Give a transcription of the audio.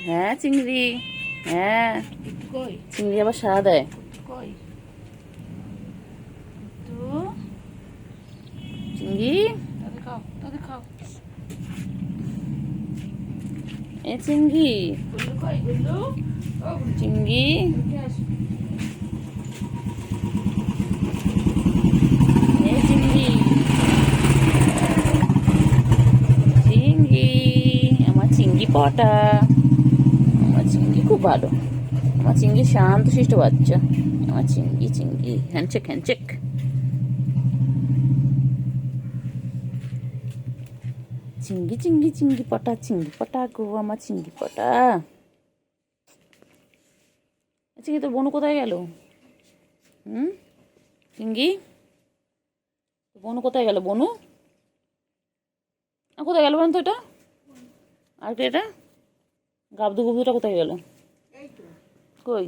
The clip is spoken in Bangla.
হ্যাঁ চিংড়ি, হ্যাঁ কই চিংড়ি আবার সাড়া দেয়। কই তো চিংড়ি, তাদের খাও এ চিংড়ি, গুল্লু কই গুল্লু ও গুল্লু চিংড়ি, উঠে আসো এ চিংড়ি, চিংড়ি, আমার চিংড়ি পটা, আমার চিংড়ি খুব ভালো, আমার চিংড়ি শান্ত শিষ্ট বাচ্চা, আমার চিংড়ি চিংড়ি হ্যান্ডশেক হ্যান্ডশেক। চিংড়ি চিংড়ি চিংড়ি পটা গো, আমার চিংড়ি পটা। চিংড়ি তোর বোনু কোথায় গেল? চিংড়ি, বনু কোথায় গেল? বনু কোথায় গেল বলুন তো? এটা আর কি, এটা গাবদু গুবদুটা কোথায় গেল? কই